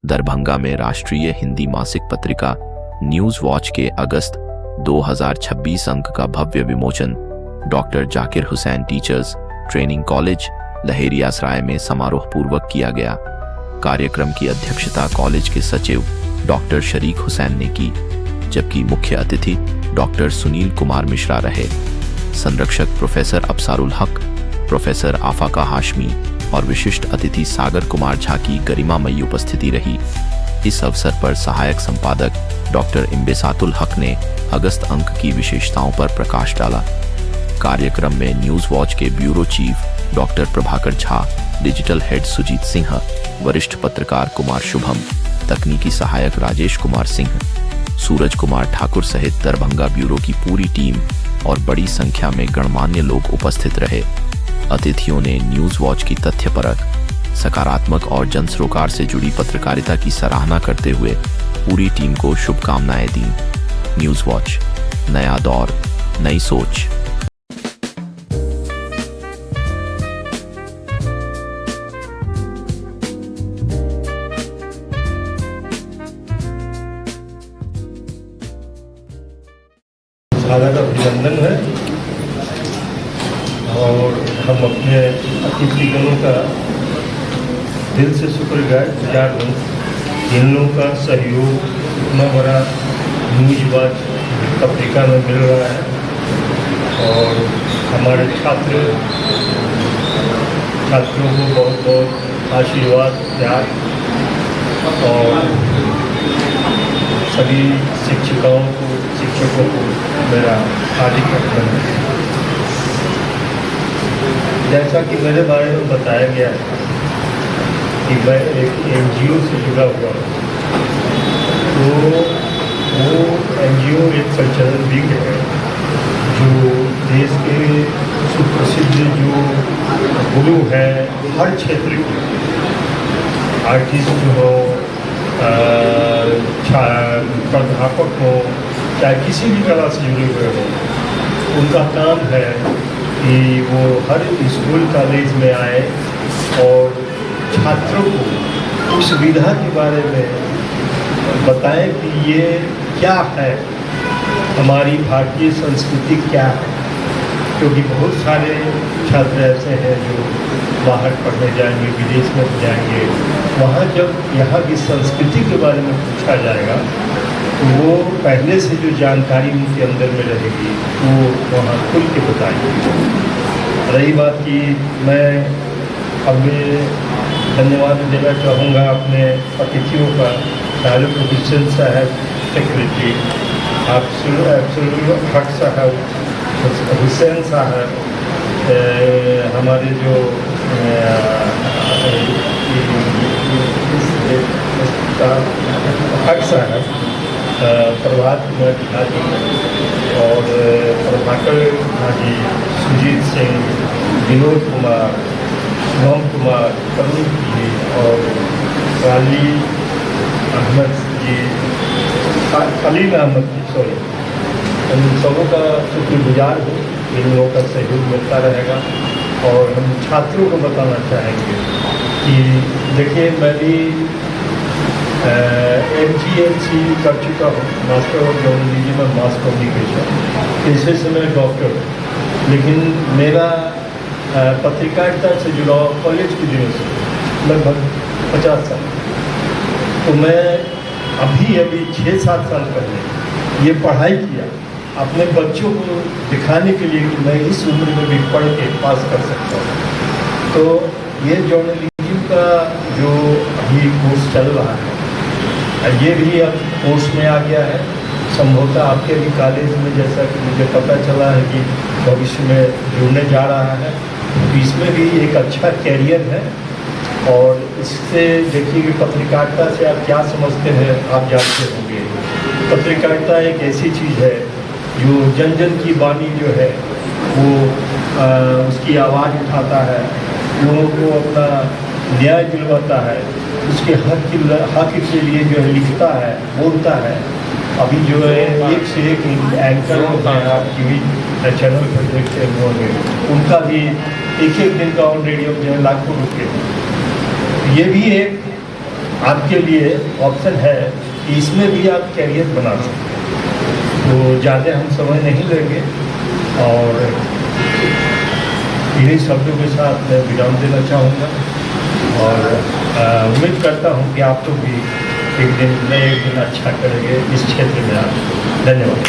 दरभंगा में राष्ट्रीय हिंदी मासिक पत्रिका न्यूज वॉच के अगस्त 2026 अंक का भव्य विमोचन doctor Zakir Hussain teachers training college Laheriasarai में समारोह पूर्वक किया गया। कार्यक्रम की अध्यक्षता कॉलेज के सचिव डॉक्टर शरीक हुसैन ने की, जबकि मुख्य अतिथि डॉक्टर सुनील कुमार मिश्रा रहे। संरक्षक प्रोफेसर अफसारुल हक, प्रोफेसर आफाका हाशमी और विशिष्ट अतिथि सागर कुमार झा की गरिमामयी उपस्थिति रही। इस अवसर पर सहायक संपादक डॉक्टर इम्बेसातुल हक ने अगस्त अंक की विशेषताओं पर प्रकाश डाला। कार्यक्रम में न्यूज वॉच के bureau chief doctor Prabhakar Jha, digital head Sujeet Singh, वरिष्ठ पत्रकार कुमार शुभम, तकनीकी सहायक राजेश कुमार सिंह, सूरज कुमार ठाकुर सहित दरभंगा ब्यूरो की पूरी टीम और बड़ी संख्या में गणमान्य लोग उपस्थित रहे। अतिथियों ने न्यूज वॉच की तथ्यपरक, सकारात्मक और जनसरोकार से जुड़ी पत्रकारिता की सराहना करते हुए पूरी टीम को शुभकामनाएं दी। न्यूज वॉच, नया दौर, नई सोच। हार्दिक अभिनंदन है और हम अपने अतिथिगणों का दिल से शुक्रगुजार हूँ। इन लोगों का सहयोग इतना बड़ा न्यूज वॉच पत्रिका में मिल रहा है और हमारे छात्रों को बहुत बहुत आशीर्वाद, प्यार और सभी शिक्षकों को मेरा हार्दिक अभिनंदन। जैसा कि मेरे बारे में बताया गया है कि मैं एक NGO से जुड़ा हुआ हूँ, तो वो NGO एक संचालन विंग है जो देश के सुप्रसिद्ध जो गुरु हैं हर क्षेत्र के आर्टिस्ट हो, प्राध्यापक हो, चाहे किसी भी कला से जुड़े हुए हो, उनका काम है कि वो हर स्कूल कॉलेज में आए और छात्रों को उस सुविधा के बारे में बताएं कि ये क्या है, हमारी भारतीय संस्कृति क्या है। क्योंकि बहुत सारे छात्र ऐसे हैं जो बाहर पढ़ने जाएंगे, विदेश में जाएंगे, वहाँ जब यहाँ की संस्कृति के बारे में पूछा जाएगा तो वो पहले से जो जानकारी उनके अंदर में रहेगी वो वहाँ खुल के बताएंगे। रही बात कि मैं अभी धन्यवाद देना चाहूँगा अपने अतिथियों का, डायरेक्टर प्रोफेसर साहब, सेक्रेटरी अफसरुल हक साहब, हुसैन साहब, हमारे जो हक साहब, प्रभात कुमार जी और प्रभाकर जी, सुजीत सिंह, विनोद कुमार, शुभम कुमार, तरुण जी और अली अहमद जी, खलील अहमद जी, सॉरी, हम सबों का शुक्रगुजार हूँ। इन लोगों का सहयोग मिलता रहेगा। और हम छात्रों को बताना चाहेंगे कि देखिए, मैं भी MGMC कर चुका हूँ, मास्टर ऑफ जर्नलिज्म में मास कम्युनिकेशन, पेशे से मैं डॉक्टर, लेकिन मेरा पत्रकारिता से जुड़ा कॉलेज के दिनों से लगभग 50 साल। तो मैं अभी 6-7 साल पहले ये पढ़ाई किया अपने बच्चों को दिखाने के लिए कि मैं इस उम्र में भी पढ़ के पास कर सकता हूँ। तो ये जर्नलिज्म का जो अभी कोर्स चल रहा है, ये भी अब कोर्स में आ गया है। संभवतः आपके भी कॉलेज में, जैसा कि मुझे पता चला है कि भविष्य में जुड़ने जा रहा है, तो इसमें भी एक अच्छा कैरियर है। और इससे देखिए कि पत्रकारिता से आप क्या समझते हैं, आप जानते होंगे। पत्रकारिता एक ऐसी चीज़ है जो जन जन की वाणी जो है वो उसकी आवाज़ उठाता है, लोगों को अपना न्याय दिलवाता है, उसके हक के लिए जो है लिखता है, बोलता है। अभी जो है एक से एक एंकर होता है, आप टीवी चैनल पर देखते होंगे, उनका भी एक दिन का ऑन रेडियो जो है लाखों रुपये। ये भी एक आपके लिए ऑप्शन है कि इसमें भी आप कैरियर बना सकते हैं। तो ज़्यादा हम समय नहीं लेंगे और इन्हीं शब्दों के साथ मैं विराम देना चाहूँगा और उम्मीद करता हूँ कि आप लोग भी एक दिन अच्छा करेंगे इस क्षेत्र में। आप धन्यवाद।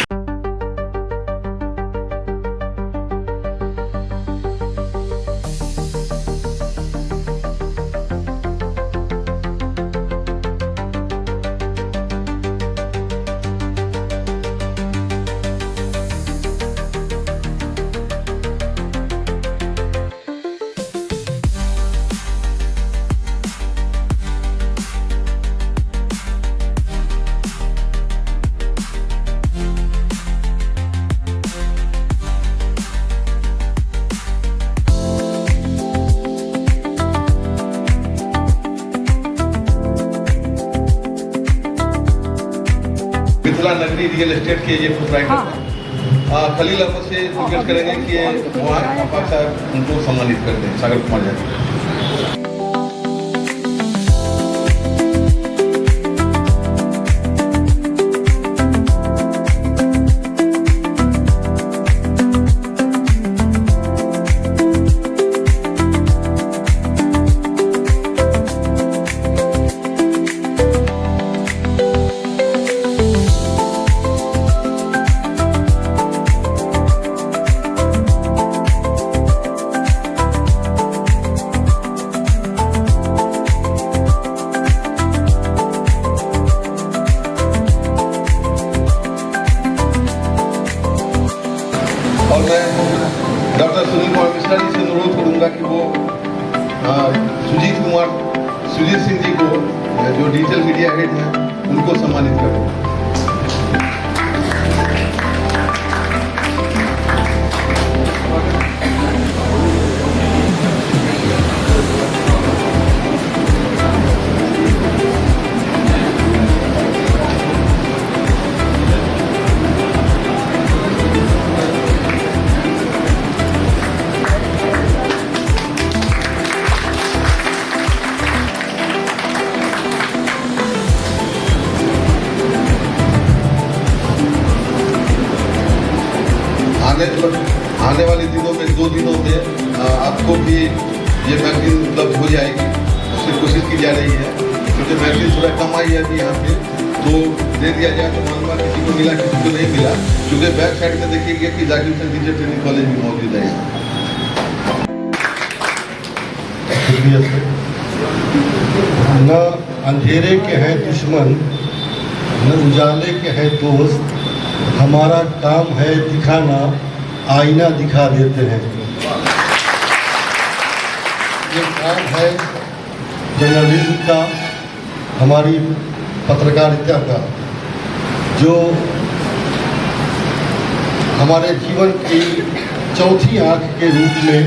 मिथिला नगरी रियल एस्टेट के ये प्रोप्राइटर हैं। खलील अहमद से रिक्वेस्ट करेंगे कि वो आफाक साहब उनको सम्मानित कर दें। सागर कुमार यादव। और मैं डॉक्टर सुनील कुमार मिश्रा जी से अनुरोध करूंगा कि वो सुजीत सिंह जी को जो डिजिटल मीडिया हेड हैं उनको सम्मानित करें। आने वाले दिनों में 2 दिनों में आपको भी ये मैगजीन उपलब्ध हो जाएगी। उसकी कोशिश की जा रही है क्योंकि मैगजीन थोड़ा कम आई है अभी यहाँ पे, तो दे दिया जाए तो मालूम किसी को मिला किसी को नहीं मिला। क्योंकि बैक साइड में देखिएगा कि Zakir Hussain teacher training college भी मौजूद है। न अंधेरे के हैं दुश्मन, न उजाले के हैं दोस्त, हमारा काम है दिखाना, आईना दिखा देते हैं। ये काम है जर्नलिज्म का, हमारी पत्रकारिता का, जो हमारे जीवन की चौथी आंख के रूप में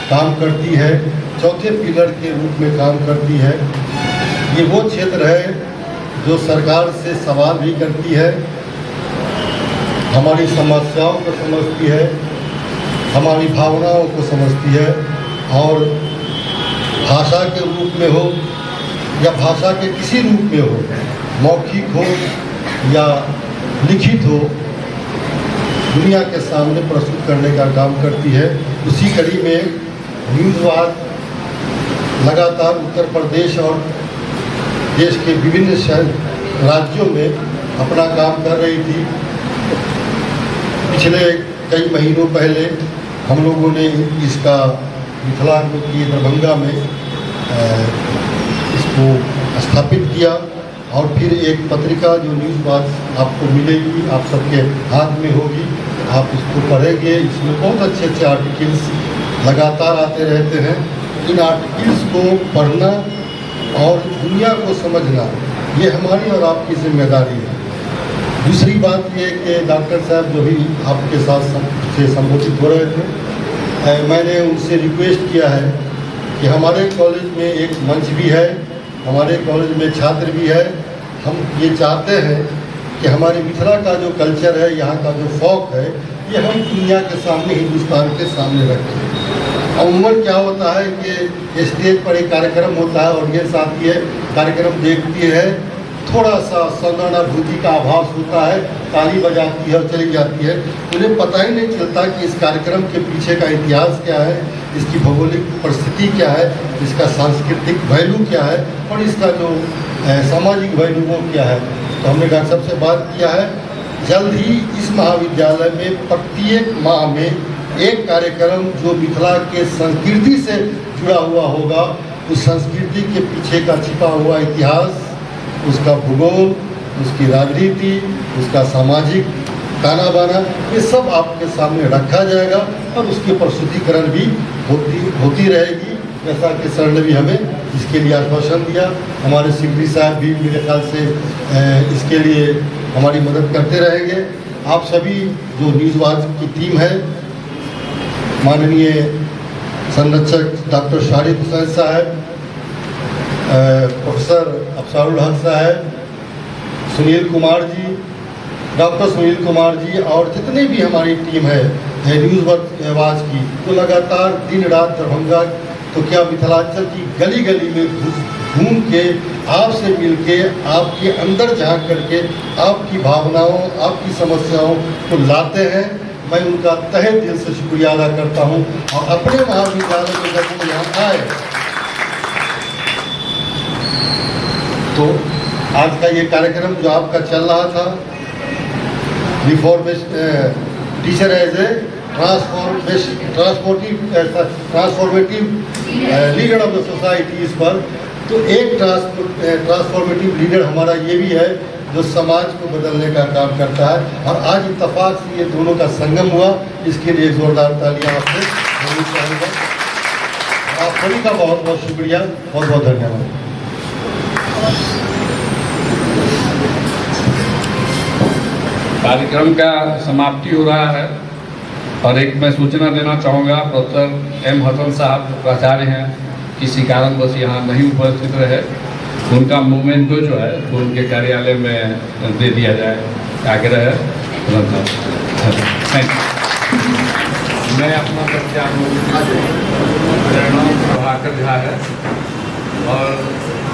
काम करती है, चौथे पिलर के रूप में काम करती है। ये वो क्षेत्र है जो सरकार से सवाल भी करती है, हमारी समस्याओं को समझती है, हमारी भावनाओं को समझती है और भाषा के रूप में हो या भाषा के किसी रूप में हो, मौखिक हो या लिखित हो, दुनिया के सामने प्रस्तुत करने का काम करती है। उसी कड़ी में न्यूज़ वॉच लगातार उत्तर प्रदेश और देश के विभिन्न राज्यों में अपना काम कर रही थी। पिछले कई महीनों पहले हम लोगों ने इसका मिथिलांचल की दरभंगा में इसको स्थापित किया और फिर एक पत्रिका जो न्यूज़ वॉच आपको मिलेगी, आप सबके हाथ में होगी, आप इसको पढ़ेंगे। इसमें बहुत अच्छे अच्छे आर्टिकल्स लगातार आते रहते हैं। इन आर्टिकल्स को पढ़ना और दुनिया को समझना ये हमारी और आपकी जिम्मेदारी है। दूसरी बात ये कि डॉक्टर साहब जो भी आपके साथ से संबोधित हो रहे थे, मैंने उनसे रिक्वेस्ट किया है कि हमारे कॉलेज में एक मंच भी है, हमारे कॉलेज में छात्र भी है। हम ये चाहते हैं कि हमारी मिथिला का जो कल्चर है, यहाँ का जो फॉक है, ये हम दुनिया के सामने, हिंदुस्तान के सामने रखें। अमूमन क्या होता है कि स्टेज पर एक कार्यक्रम होता है, ऑडियंस आती है, कार्यक्रम देखती है, थोड़ा सा सौगंधानुभूति का आभास होता है, ताली बजाती है और चली जाती है। उन्हें पता ही नहीं चलता कि इस कार्यक्रम के पीछे का इतिहास क्या है, इसकी भौगोलिक परिस्थिति क्या है, इसका सांस्कृतिक वैल्यू क्या है और इसका जो सामाजिक वैल्यू वो क्या है। तो हमने डॉक्टर साहब से बात किया है, जल्द ही इस महाविद्यालय में प्रत्येक माह में एक कार्यक्रम जो मिथिला के संस्कृति से जुड़ा हुआ होगा, उस संस्कृति के पीछे का छिपा हुआ इतिहास, उसका भूगोल, उसकी राजनीति, उसका सामाजिक ताना बाना, ये सब आपके सामने रखा जाएगा और उसकी प्रस्तुतिकरण भी होती रहेगी। जैसा कि सर ने भी हमें इसके लिए आश्वासन दिया, हमारे सिकरी साहब भी मेरे ख्याल से इसके लिए हमारी मदद करते रहेंगे। आप सभी जो न्यूज़ वॉच की टीम है, माननीय संरक्षक डॉक्टर शारिक हुसैन साहब, प्रोफेसर अफसारुल हक साहब, सुनील कुमार जी, डॉक्टर सुनील कुमार जी और जितने भी हमारी टीम है न्यूज़ वॉच की, तो लगातार दिन रात दरभंगा तो क्या मिथिलांचल की गली गली में घूम के आपसे मिल के आपके अंदर झांक करके आपकी भावनाओं, आपकी समस्याओं को लाते हैं। मैं उनका तहे दिल से शुक्रिया अदा करता हूं और अपने महाविद्यालय में जब वो यहाँ आए तो आज का ये कार्यक्रम जो आपका चल रहा था, teacher as a transformative leader of the society, इस पर तो एक ट्रांसफॉर्मेटिव लीडर हमारा ये भी है जो समाज को बदलने का काम करता है। और आज इत्तेफाक से ये दोनों का संगम हुआ, इसके लिए जोरदार तालियां आपसे देनी चाहूँगा। आप सभी का बहुत बहुत शुक्रिया, बहुत बहुत धन्यवाद। कार्यक्रम का समाप्ति हो रहा है और एक मैं सूचना देना चाहूँगा, प्रोफेसर एम हसन साहब जो प्राचार्य हैं किसी कारणवश यहाँ नहीं उपस्थित रहे, उनका मोमेंटो जो है वो उनके कार्यालय में दे दिया जाए, आग्रह है। Thank you. मैं अपना परिचय मेरा नाम प्रभाकर झा है और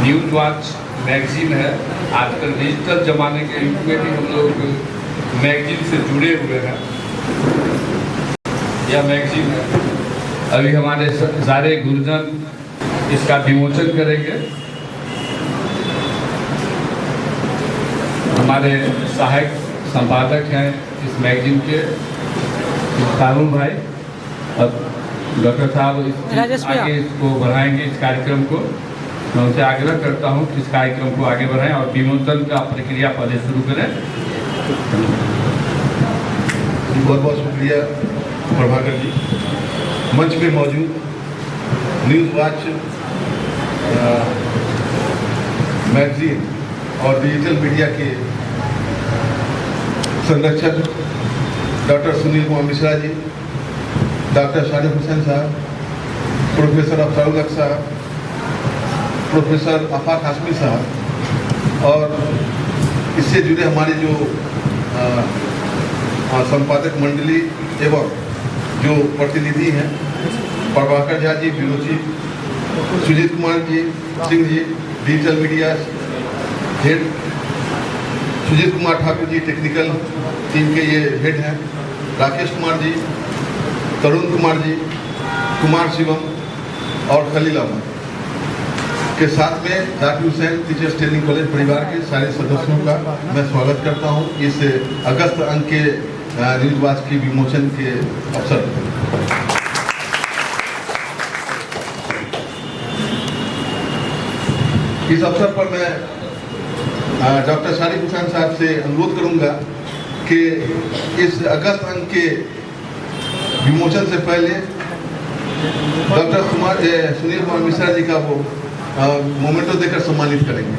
न्यूज़ वॉच मैगजीन है। आजकल डिजिटल ज़माने के युग में भी हम लोग मैगजीन से जुड़े हुए हैं। यह मैगजीन है, अभी हमारे सारे गुरुजन इसका विमोचन करेंगे। हमारे सहायक संपादक हैं इस मैगजीन के तारुण भाई और डॉक्टर साहब आगे इसको बढ़ाएंगे, इस कार्यक्रम को। मैं उनसे आग्रह करता हूं कि इस कार्यक्रम को आगे बढ़ाएं और विमोचन का प्रक्रिया पहले शुरू करें। बहुत बहुत शुक्रिया प्रभाकर जी। मंच पे मौजूद न्यूज़ वॉच मैगजीन और डिजिटल मीडिया के संरक्षक डॉक्टर सुनील कुमार मिश्रा जी, डॉक्टर शारिक हुसैन साहब, प्रोफेसर अफसारुल हक साहब, प्रोफेसर आफाक हाशमी साहब और इससे जुड़े हमारे जो संपादक मंडली एवं जो प्रतिनिधि हैं, Prabhakar Jha ji bureau chief, Sujit Kumar ji Singh ji digital media head, Sujit Kumar Thakur ji technical team के ये हेड हैं, राकेश कुमार जी, तरुण कुमार जी, कुमार शिवम और खलील अहमद के साथ में Zakir Hussain teachers training college परिवार के सारे सदस्यों का मैं स्वागत करता हूं इस अगस्त अंक के न्यूज़ वॉच के विमोचन के अवसर पर। इस अवसर पर मैं डॉक्टर शारिक हुसैन साहब से अनुरोध करूंगा कि इस अगस्त अंक के विमोचन से पहले डॉक्टर सुनील कुमार मिश्रा जी का वो मोमेंटो देकर सम्मानित करेंगे।